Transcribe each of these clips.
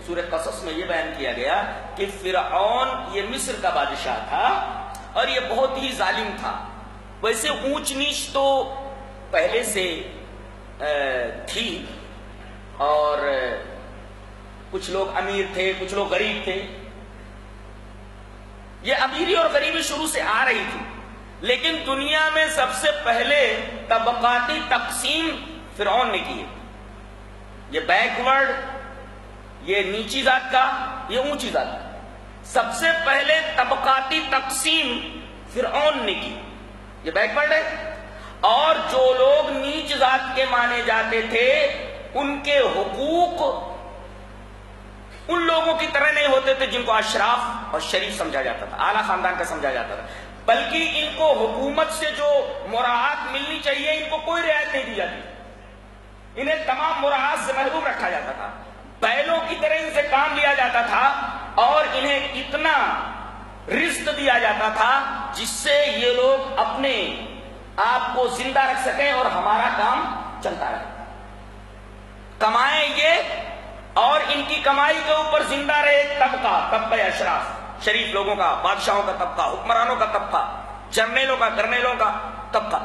سورہ قصص میں یہ بیان کیا گیا کہ فرعون یہ مصر کا بادشاہ تھا اور یہ بہت ہی ظالم تھا. ویسے اونچ نیچ تو پہلے سے تھی اور کچھ لوگ امیر تھے کچھ لوگ غریب تھے. یہ امیری اور غریبی شروع سے آ رہی تھی، لیکن دنیا میں سب سے پہلے طبقاتی تقسیم فرعون نے کی ہے. یہ بیکورڈ، یہ نیچی ذات کا، یہ اونچی ذات کا. سب سے پہلے طبقاتی تقسیم فرعون نے کی. یہ بیکورڈ ہے. اور جو لوگ نیچ ذات کے مانے جاتے تھے ان کے حقوق ان لوگوں کی طرح نہیں ہوتے تھے جن کو اشراف اور شریف سمجھا جاتا تھا، اعلیٰ خاندان کا سمجھا جاتا تھا، بلکہ ان کو حکومت سے جو مراعات ملنی چاہیے ان کو کوئی رعایت نہیں دی جاتی. انہیں تمام مراعات سے محروم رکھا جاتا تھا. بیلوں کی طرح ان سے کام لیا جاتا تھا اور انہیں اتنا رزق دیا جاتا تھا جس سے یہ لوگ اپنے آپ کو زندہ رکھ سکیں اور ہمارا کام چلتا رہے. کمائیں یہ اور ان کی کمائی کے اوپر زندہ رہے طبقہ اشراف، شریف لوگوں کا، بادشاہوں کا طبقہ، حکمرانوں کا طبقہ، جرنیلوں کا، کرنیلوں کا طبقہ.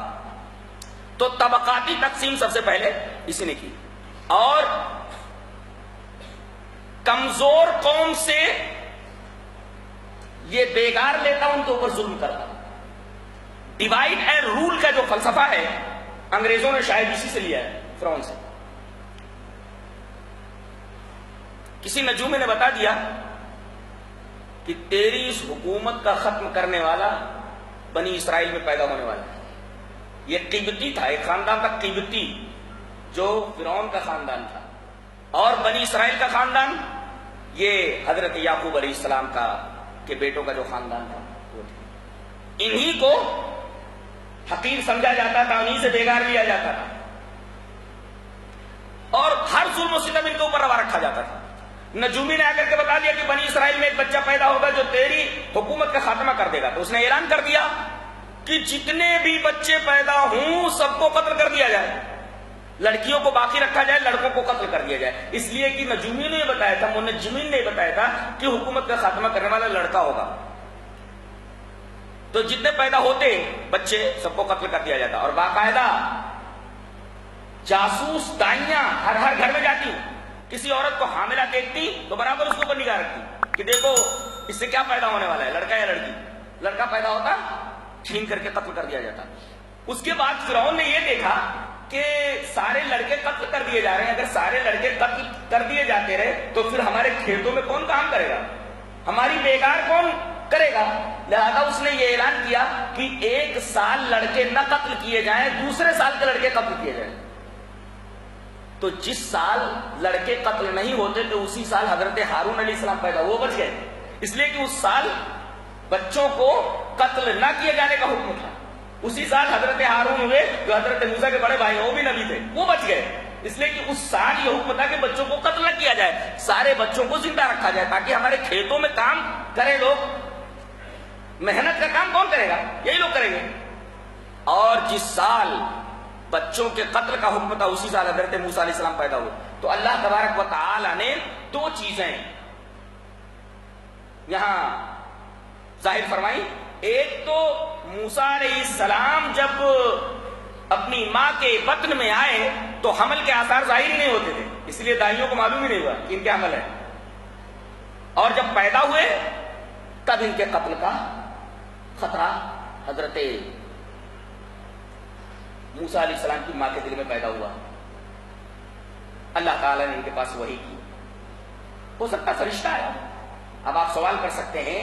تو طبقاتی تقسیم سب سے پہلے اسی نے کی. اور کمزور قوم سے یہ بیگار لیتا ان کے اوپر ظلم کرتا. ڈیوائڈ اینڈ رول کا جو فلسفہ ہے انگریزوں نے شاید اسی سے لیا ہے فرعون سے. کسی نجومی نے بتا دیا کہ تیری اس حکومت کا ختم کرنے والا بنی اسرائیل میں پیدا ہونے والا ہے. یہ قبطی تھا، ایک خاندان تھا قبطی جو فرعون کا خاندان تھا، اور بنی اسرائیل کا خاندان یہ حضرت یعقوب علیہ السلام کا کے بیٹوں کا جو خاندان تھا وہ تھا. انہی کو حقیر سمجھا جاتا تھا، انہی سے بیگار لیا جاتا تھا اور ہر ظلم و ستم ان کے اوپر روا رکھا جاتا تھا. نجومی نے آ کر کے بتا دیا کہ بنی اسرائیل میں ایک بچہ پیدا ہوگا جو تیری حکومت کا خاتمہ کر دے گا. تو اس نے اعلان کر دیا کہ جتنے بھی بچے پیدا ہوں سب کو قتل کر دیا جائے، لڑکیوں کو باقی رکھا جائے، لڑکوں کو قتل کر دیا جائے. اس لیے کہ نجومی نے یہ بتایا تھا، منجمین نے یہ بتایا تھا کہ حکومت کا خاتمہ کرنے والا لڑکا ہوگا. تو جتنے پیدا ہوتے بچے سب کو قتل کر دیا جاتا. اور باقاعدہ جاسوس دائیاں ہر گھر میں جاتی، کسی عورت کو حاملہ دیکھتی تو برابر اس کے اوپر نگاہ رکھتی کہ دیکھو اس سے کیا پیدا ہونے والا ہے، لڑکا یا لڑکی. لڑکا پیدا ہوتا چھین کر کے قتل کر دیا جاتا. اس کے بعد فرعون نے یہ دیکھا کہ سارے لڑکے قتل کر دیے جا رہے ہیں. اگر سارے لڑکے قتل کر دیے جاتے رہے تو پھر ہمارے کھیتوں میں کون کام کرے گا، ہماری بیگار کون کرے گا. لہذا اس نے یہ اعلان کیا کہ 1 سال لڑکے نہ قتل کیے جائیں، دوسرے سال کے لڑکے قتل کیے جائیں. تو جس سال لڑکے قتل نہیں ہوتے تو اسی سال حضرت ہارون علیہ السلام پیدا، وہ بچ گئے. اس لیے کہ اس سال بچوں کو قتل نہ کیے جانے کا حکم تھا. اسی سال حضرت ہارون ہوئے جو حضرت موسیٰ کے بڑے بھائی ہیں، وہ بھی نبی تھے، وہ بچ گئے. اس لیے کہ اس سال یہ حکم تھا کہ بچوں کو قتل نہ کیا جائے، سارے بچوں کو زندہ رکھا جائے تاکہ ہمارے کھیتوں میں کام کرے لوگ. محنت کا کام کون کرے گا، یہی لوگ کریں گے. اور جس سال بچوں کے قتل کا حکم تھا اسی سال حضرت موسیٰ علیہ السلام پیدا ہوئے. تو اللہ تبارک و تعالی نے 2 چیزیں یہاں ظاہر فرمائی. ایک تو موسیٰ علیہ السلام جب اپنی ماں کے بطن میں آئے تو حمل کے آثار ظاہر ہی نہیں ہوتے تھے، اس لیے دائیوں کو معلوم ہی نہیں ہوا کہ ان کے حمل ہے. اور جب پیدا ہوئے تب ان کے قتل کا خطرہ حضرت موسیٰ علیہ السلام کی ماں کے دل میں پیدا ہوا. اللہ تعالیٰ نے ان کے پاس وحی کی. ہو سکتا فرشتہ ہے. اب آپ سوال کر سکتے ہیں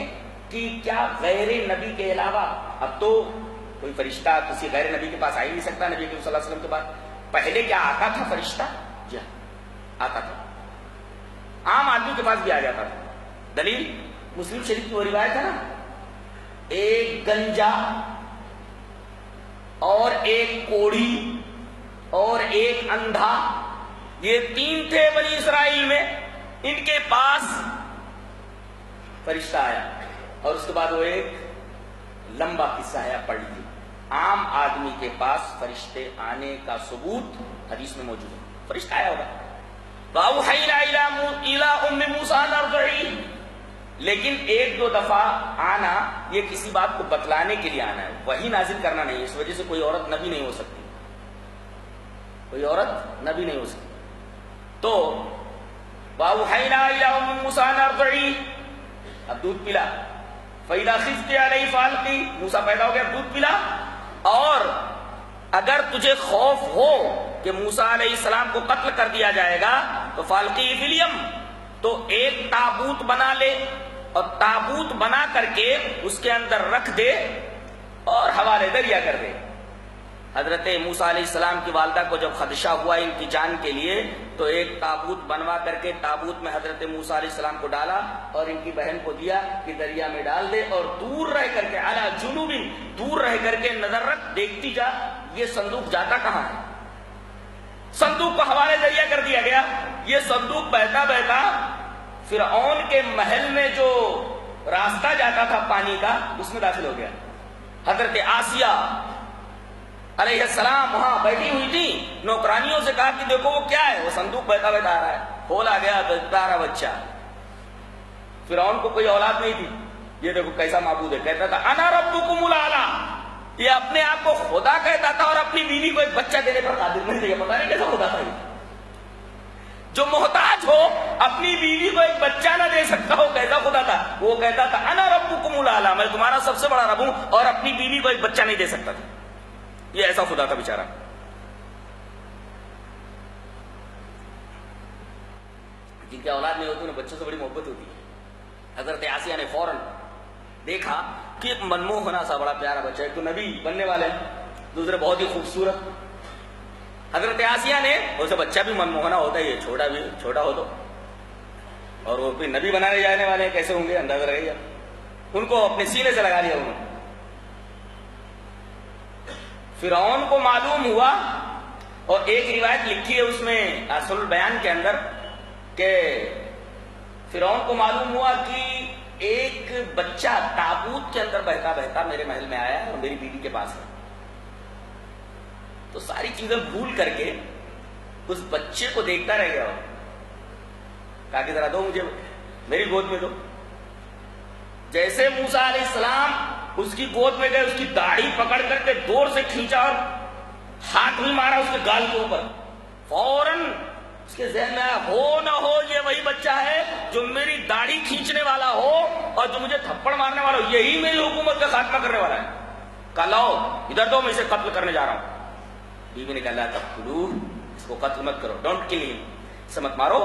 کہ کیا غیر نبی کے علاوہ، اب تو کوئی فرشتہ کسی غیر نبی کے پاس آ ہی نہیں سکتا نبی کریم صلی اللہ علیہ وسلم کے بعد. پہلے کیا آتا تھا فرشتہ؟ جی آتا تھا، عام آدمی کے پاس بھی آ جاتا تھا. دلیل مسلم شریف کی وہ روایت ہے نا، ایک گنجا اور ایک کوڑھی اور ایک اندھا، یہ 3 تھے بنی اسرائیل میں، ان کے پاس فرشتہ آیا. اور اس کے بعد وہ ایک لمبا قصہ ہے، پڑھ لیجیے. عام آدمی کے پاس فرشتے آنے کا ثبوت حدیث میں موجود ہے. فرشتہ آیا ہوگا. وَأَوْحَيْنَا إِلَىٰ أُمِّ مُوسَىٰ موسیٰ ارضعی، لیکن ایک دو دفعہ آنا یہ کسی بات کو بتلانے کے لیے آنا ہے، وہی نازل کرنا نہیں. اس وجہ سے کوئی عورت نبی نہیں ہو سکتی، کوئی عورت نبی نہیں ہو سکتی. تو وَأَوْحَيْنَا إِلَىٰ أُمِّ مُوسَىٰ أَنْ أَرْضِعِيهِ، اب دودھ پلا. فَإِذَا خِفْتِ عَلَيْهِ فَأَلْقِيهِ، موسیٰ پیدا ہو گیا، دودھ پلا. اور اگر تجھے خوف ہو کہ موسیٰ علیہ السلام کو قتل کر دیا جائے گا تو فَأَلْقِيهِ فِي الْيَمِّ، تو ایک تابوت بنا لے اور تابوت بنا کر کے اس کے اندر رکھ دے اور حوالے دریا کر دے. حضرت موسیٰ علیہ السلام کی والدہ کو جب خدشہ ہوا ان کی جان کے لیے تو ایک تابوت بنوا کر کے تابوت میں حضرت موسیٰ علیہ السلام کو ڈالا اور ان کی بہن کو دیا کہ دریا میں ڈال دے اور دور رہ کر کے علی جنوب، دور رہ کر کے نظر رکھ، دیکھتی جا یہ صندوق جاتا کہاں ہے. صندوق کو حوالے دریا کر دیا گیا. یہ صندوق بہتا بہتا فرعون کے محل میں جو راستہ جاتا تھا پانی کا اس میں داخل ہو گیا. حضرت آسیہ علیہ السلام وہاں بیٹھی ہوئی تھی، نوکرانیوں سے کہا کہ دیکھو وہ کیا ہے، وہ صندوق بہتا بہتا آ رہا ہے. کھولا گیا تو پیارا بچہ. فرعون کو کوئی اولاد نہیں تھی، یہ دیکھو کیسا معبود ہے، کہتا تھا انا ربکم الاعلی، یہ اپنے آپ کو خدا کہتا تھا اور اپنی بیوی کو ایک بچہ دینے پر قادر نہیں تھا. پتا نہیں کیسا خدا تھا یہ. جو محتاج ہو اپنی بیوی کو ایک بچہ نہ دے سکتا ہو کیسا خدا تھا. وہ کہتا تھا انا ربکم الاعلی، میں تمہارا سب سے بڑا رب ہوں اور اپنی بیوی کو ایک بچہ نہیں دے سکتا تھا. یہ ایسا خدا تھا بیچارہ. جن کے اولاد نہیں ہوتی انہیں بچوں سے بڑی محبت ہوتی ہے. حضرت آسیہ نے فوراً دیکھا کہ ایک منموہنا سا بڑا پیارا بچہ، ایک تو نبی بننے والے ہیں، دوسرے بہت ہی خوبصورت. حضرت آسیہ نے، اسے بچہ بھی منموہنا ہوتا ہے، یہ چھوٹا ہو تو، اور وہ بھی نبی بنانے جانے والے ہیں، کیسے ہوں گے اندازہ لگائیے. ان کو اپنے سینے سے لگا لیا انہوں نے. فرعون کو معلوم ہوا، اور ایک روایت لکھی ہے اس میں اصل البیان کے اندر کہ فرعون کو معلوم ہوا کہ ایک بچہ تابوت کے اندر بہتا بہتا میرے محل میں آیا اور میری بیوی کے پاس ہے. تو ساری چیزیں بھول کر کے اس بچے کو دیکھتا رہ گیا. کہا کہ ذرا دو مجھے، میری گود میں دو. جیسے موسیٰ علیہ السلام اس کی گود میں گئے، اس کی داڑھی پکڑ کر کے دور سے کھینچا اور ہاتھ بھی مارا اس کے گال کے اوپر. فوراً اس کے ذہن میں آیا ہو نہ ہو یہ وہی بچہ ہے جو میری داڑھی کھینچنے والا ہو اور جو مجھے تھپڑ مارنے والا ہو، یہی میری حکومت کا خاتمہ کرنے والا ہے. کہا لاؤ ادھر دو، میں اسے قتل کرنے جا رہا ہوں. بیوی نے کہا لا تقتلوہ، اس کو قتل مت کرو، ڈونٹ کل ہم، اسے مت مارو.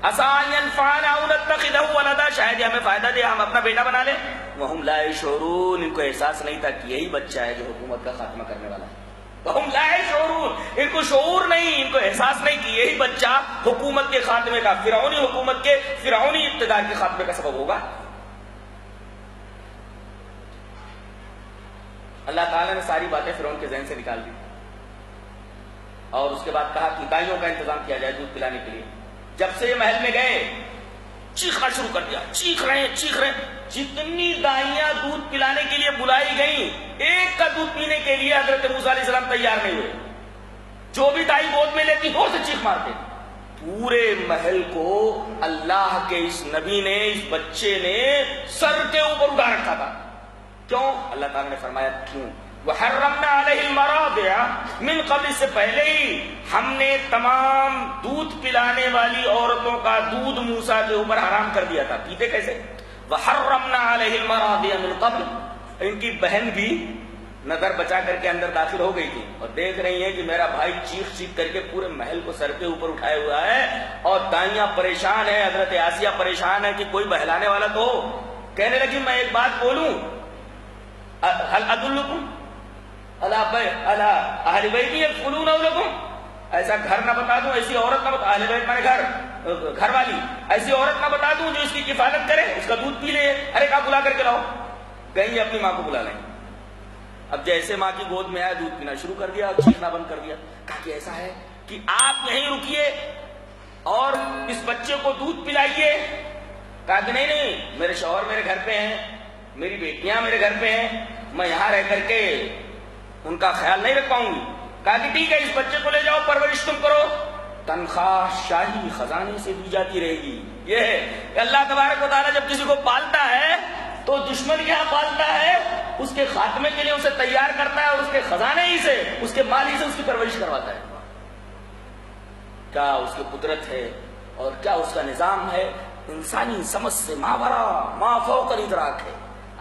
عسیٰ ان ینفعنا او نتخذہ ولدا، شاید یہ ہمیں فائدہ دے، ہم اپنا بیٹا بنا لیں. وہم لا یشعرون، ان کو احساس نہیں تھا کہ یہی بچہ ہے جو حکومت کا خاتمہ کرنے والا ہے. وہم لا یشعرون، ان کو شعور نہیں، ان کو احساس نہیں کہ یہی بچہ حکومت کے خاتمے کا، فرعونی حکومت کے، فرعونی اقتدار کے خاتمے کا سبب ہوگا. اللہ تعالیٰ نے ساری باتیں فرعون کے ذہن سے نکال دی اور اس کے بعد کہا کہ دائیوں کا انتظام کیا جائے دودھ پلانے کے لیے. جب سے یہ محل میں گئے چیخنا شروع کر دیا، چیخ رہے ہیں. جتنی دائیاں دودھ پلانے کے لیے بلائی گئیں، ایک کا دودھ پینے کے لیے حضرت موسیٰ علیہ السلام تیار نہیں ہوئے. جو بھی دائی گود میں لیتی زور سے چیخ مارتے. پورے محل کو اللہ کے اس نبی نے، اس بچے نے سر کے اوپر اٹھا رکھا تھا. کیوں؟ اللہ تعالیٰ نے فرمایا کیوں. وحرمنا علیہ المراضع من قبل، سے پہلے ہی ہم نے تمام دودھ پلانے والی عورتوں کا دودھ موسیٰ کے اوپر حرام کر دیا تھا. پیتے کیسے؟ وحرمنا علیہ المراضع من قبل. ان کی بہن بھی نظر بچا کر کے اندر داخل ہو گئی تھی اور دیکھ رہی ہیں کہ میرا بھائی چیخ چیخ کر کے پورے محل کو سر کے اوپر اٹھائے ہوا ہے اور دائیاں پریشان ہیں. حضرت آسیہ پریشان ہے کہ کوئی بہلانے والا تو ہو. کہنے لگی میں ایک بات بولوں، هل ادلکم علی اہل بیت یکفلونہ لکم، ایسا گھر نہ بتا دوں، ایسی عورت نہ بتا، اہل بیت مانے گھر والی، ایسی عورت نہ بتا دوں جو اس کی کفالت کرے، اس کا دودھ پی لے. ارے کہا بلا کر کے لاؤ. گئی اپنی ماں کو بلا لیں. اب جیسے ماں کی گود میں آیا دودھ پینا شروع کر دیا اور چیخنا بند کر دیا. کہا کہ ایسا ہے کہ آپ یہیں رکیے اور اس بچے کو دودھ پلائیے. کہا کہ نہیں، میرے شوہر میرے گھر پہ ہیں، میری بیٹیاں میرے گھر پہ ہیں، میں یہاں رہ کر کے ان کا خیال نہیں رکھ پاؤں گی. کہا کہ ٹھیک ہے، اس بچے کو لے جاؤ، پرورش تم کرو. تنخواہ شاہی خزانے سے دی جاتی رہے گی. یہ ہے کہ اللہ تبارک و تعالیٰ جب کسی کو پالتا ہے تو دشمن کیا پالتا ہے؟ اس کے خاتمے کے لیے اسے تیار کرتا ہے اور اس کے خزانے ہی سے، اس کے مال ہی سے اس کی پرورش کرواتا ہے. کیا اس کی قدرت ہے اور کیا اس کا نظام ہے، انسانی سمجھ سے ماورا ما فوق الادراک ہے.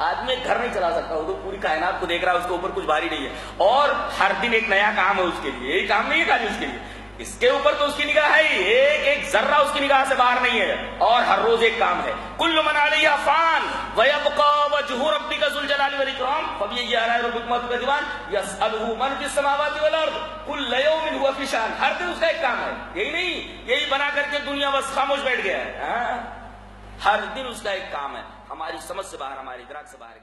آدمی گھر نہیں چلا سکتا، وہ تو پوری کائنات کو دیکھ رہا ہے، اس کے اوپر کچھ بھاری نہیں ہے، اور ہر دن ایک نیا کام ہے اس کے لیے. یہی کام نہیں ہے خالی اس کے لیے، اس کے اوپر تو اس کی نگاہ ہے ہی، ایک ایک ذرہ اس کی نگاہ سے باہر نہیں ہے، اور ہر روز ایک کام ہے. کل من علیہا فان ویبقى وجہ ربک ذو الجلال والاکرام فبأي آلاء ربکما تکذبان یسألہ من فی السماوات والارض کل یوم هو فی شأن. ہر دن اس کا ایک کام ہے. یہی نہیں یہی بنا کر کے دنیا بس خاموش بیٹھ گیا ہے. ہر دن اس کا ایک کام ہے، ہماری سمجھ سے باہر، ہماری ادراک سے باہر.